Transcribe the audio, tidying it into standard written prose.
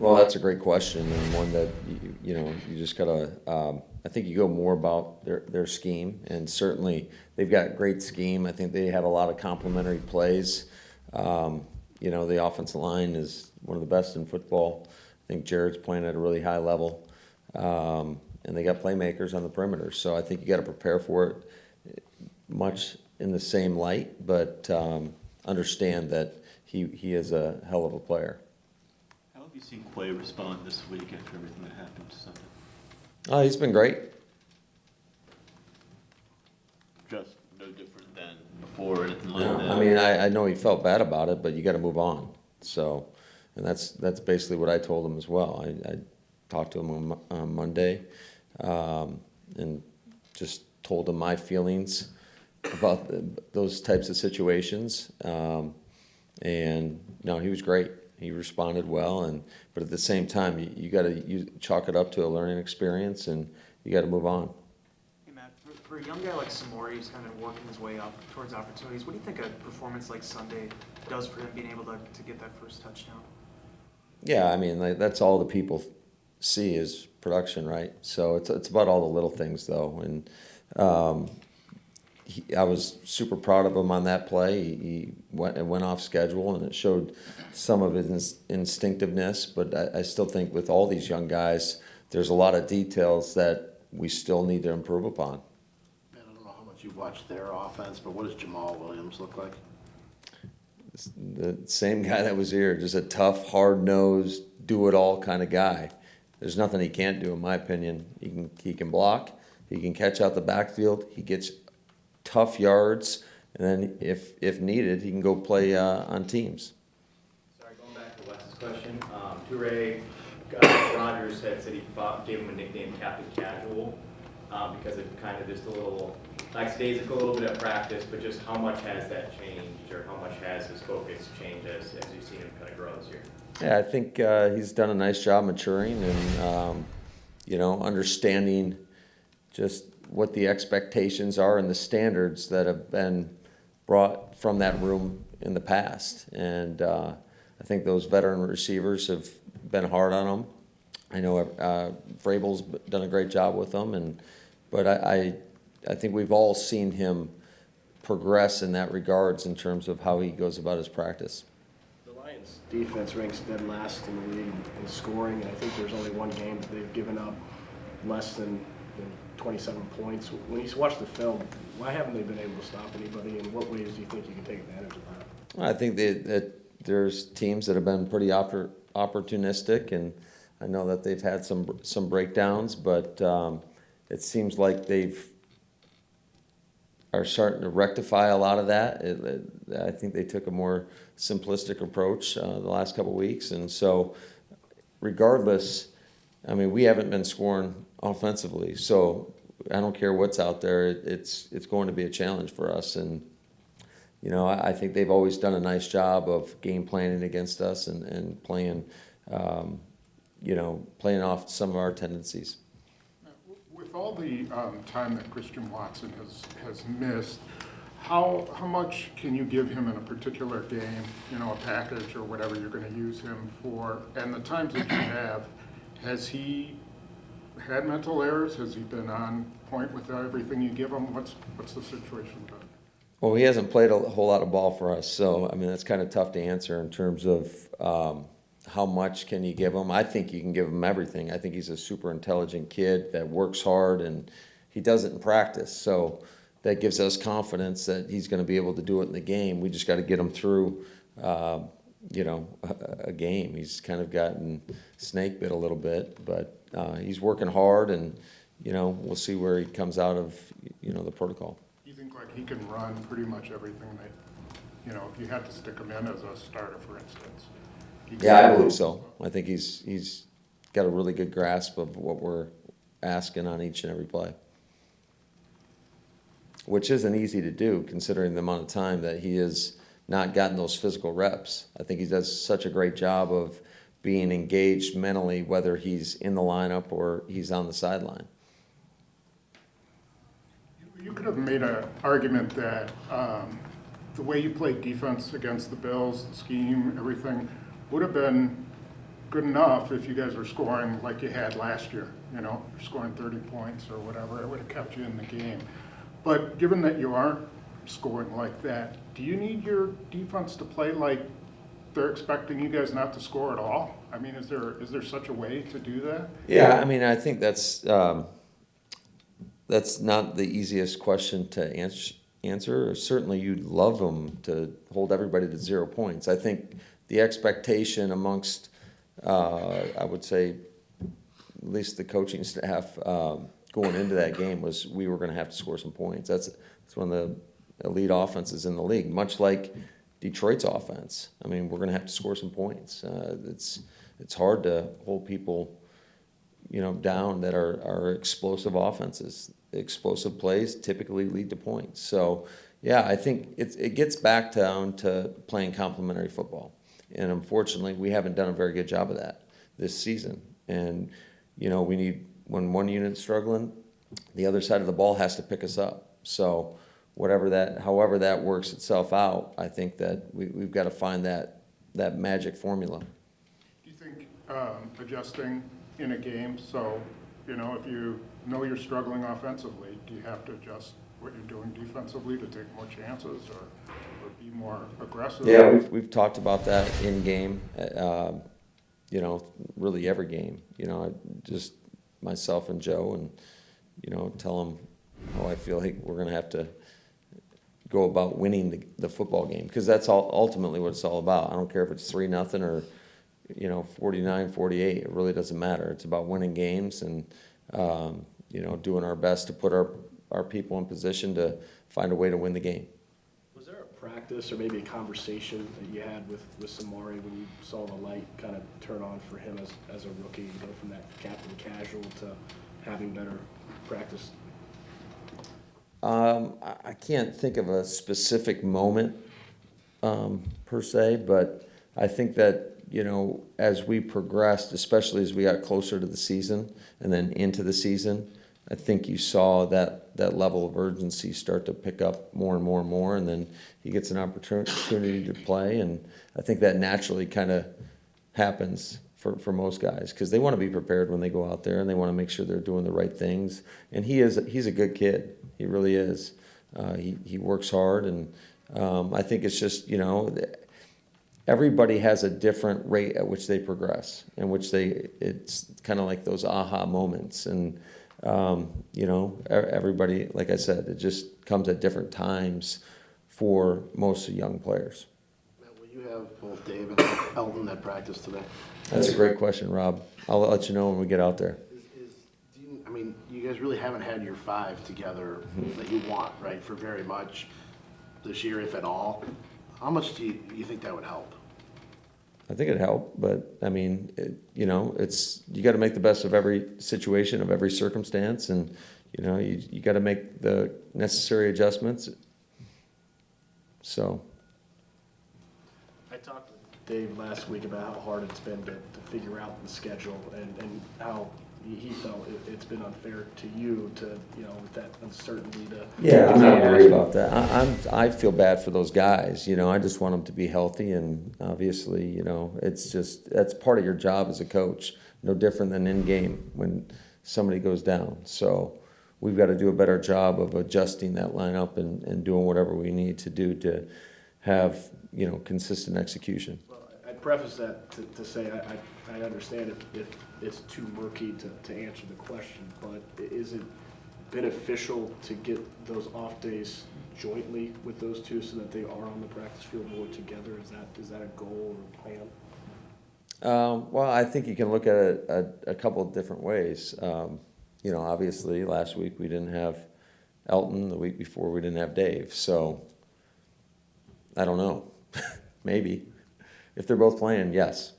Well, that's a great question, and one that you just gotta. I think you go more about their scheme, and certainly they've got great scheme. I think they have a lot of complementary plays. The offensive line is one of the best in football. I think Jared's playing at a really high level, and they got playmakers on the perimeter. So I think you got to prepare for it, much in the same light, but understand that he is a hell of a player. How have you seen Quay respond this week after everything that happened Sunday? Oh, he's been great. Just no different than before or anything like Yeah, that? I mean, I know he felt bad about it, but you got to move on. So, and that's basically what I told him as well. I talked to him on Monday, and just told him my feelings about those types of situations. And no, he was great. He responded well, but at the same time, you got to chalk it up to a learning experience, and you got to move on. Hey Matt, for a young guy like Samori who's kind of working his way up towards opportunities, what do you think a performance like Sunday does for him being able to get that first touchdown? Yeah, I mean, that's all the people see is production, right? So it's about all the little things, though. And I was super proud of him on that play. He went off schedule, and it showed some of his instinctiveness. But I still think with all these young guys, there's a lot of details that we still need to improve upon. Man, I don't know how much you've watched their offense, but what does Jamal Williams look like? The same guy that was here, just a tough, hard-nosed, do-it-all kind of guy. There's nothing he can't do, in my opinion. He can block. He can catch out the backfield. He gets tough yards, and then if needed, he can go play on teams. Sorry, going back to Wes's question, Toure, Rogers said he gave him a nickname Captain Casual because it kind of just a little lackadaisical, a little bit of practice, but just how much has that changed, or how much has his focus changed as you've seen him kind of grow this year? Yeah, I think he's done a nice job maturing and understanding just what the expectations are and the standards that have been brought from that room in the past. And I think those veteran receivers have been hard on him. I know Vrabel's done a great job with them, but I think we've all seen him progress in that regards in terms of how he goes about his practice. The Lions' defense ranks dead last in the league in scoring, and I think there's only one game that they've given up less than 27 points. When you watch the film, why haven't they been able to stop anybody? In what ways do you think you can take advantage of that? I think that there's teams that have been pretty opportunistic, and I know that they've had some breakdowns, but it seems like are starting to rectify a lot of that. I think they took a more simplistic approach the last couple of weeks, and so regardless, I mean, we haven't been scoring offensively, so I don't care what's out there. It's going to be a challenge for us, and I think they've always done a nice job of game planning against us and playing, playing off some of our tendencies. With all the time that Christian Watson has missed, how much can you give him in a particular game, a package or whatever you're going to use him for? And the times that you have, has he had mental errors? Has he been on point with everything you give him? What's the situation been? Well, he hasn't played a whole lot of ball for us, so I mean that's kind of tough to answer in terms of how much can you give him. I think you can give him everything. I think he's a super intelligent kid that works hard, and he does it in practice. So that gives us confidence that he's going to be able to do it in the game. We just got to get him through, a game. He's kind of gotten snake bit a little bit, but he's working hard, and we'll see where he comes out of the protocol. You think like he can run pretty much everything that if you had to stick him in as a starter, for instance? Yeah, I believe so. I think he's got a really good grasp of what we're asking on each and every play, which isn't easy to do considering the amount of time that he has not gotten those physical reps. I think he does such a great job of being engaged mentally, whether he's in the lineup or he's on the sideline. You could have made an argument that the way you played defense against the Bills, the scheme, everything, would have been good enough if you guys were scoring like you had last year, you're scoring 30 points or whatever, it would have kept you in the game. But given that you aren't scoring like that, do you need your defense to play like they're expecting you guys not to score at all? I mean, is there such a way to do that? Yeah, I mean, I think that's not the easiest question to answer. Certainly, you'd love them to hold everybody to 0 points. I think the expectation amongst, I would say, at least the coaching staff going into that game was we were going to have to score some points. That's one of the elite offenses in the league, much like Detroit's offense. I mean, we're going to have to score some points. It's hard to hold people, down that are explosive offenses. Explosive plays typically lead to points. So, yeah, I think it gets back down to playing complementary football. And unfortunately, we haven't done a very good job of that this season. And, we need, when one unit's struggling, the other side of the ball has to pick us up. So however that works itself out, I think that we've got to find that magic formula. Do you think adjusting in a game, so, if you know you're struggling offensively, do you have to adjust what you're doing defensively to take more chances or be more aggressive? Yeah, we've talked about that in game, really every game. Just myself and Joe and, tell them how I feel like we're going to have to go about winning the football game, because that's ultimately what it's all about. I don't care if it's 3-0 or 49-48. It really doesn't matter. It's about winning games and doing our best to put our people in position to find a way to win the game. Was there a practice or maybe a conversation that you had with Samori when you saw the light kind of turn on for him as a rookie and go from that captain casual to having better practice? I can't think of a specific moment per se, but I think that, as we progressed, especially as we got closer to the season and then into the season, I think you saw that level of urgency start to pick up more and more and more, and then he gets an opportunity to play, and I think that naturally kind of happens for most guys, because they want to be prepared when they go out there and they want to make sure they're doing the right things. And he's a good kid. He really is. He works hard, and I think it's just, everybody has a different rate at which they progress, in which it's kind of like those aha moments. And, everybody, like I said, it just comes at different times for most young players. Matt, will you have both Dave and Elton at practice today? That's a great question, Rob. I'll let you know when we get out there. You guys really haven't had your five together that you want, right, for very much this year, if at all. How much do you think that would help? I think it'd help, but I mean, you got to make the best of every situation, of every circumstance, and you got to make the necessary adjustments. So. I talked with Dave last week about how hard it's been to figure out the schedule and how he felt it's been unfair to you to, with that uncertainty to. Yeah, I'm not worried about that. I feel bad for those guys. I just want them to be healthy, and obviously, it's just that's part of your job as a coach. No different than in game when somebody goes down. So we've got to do a better job of adjusting that lineup and doing whatever we need to do to have consistent execution. Well, I'd preface that to say I understand if it's too murky to answer the question, but is it beneficial to get those off days jointly with those two so that they are on the practice field more together? Is that a goal or plan? Well, I think you can look at it a couple of different ways. Obviously last week we didn't have Elton. The week before we didn't have Dave. So I don't know. Maybe. If they're both playing, yes.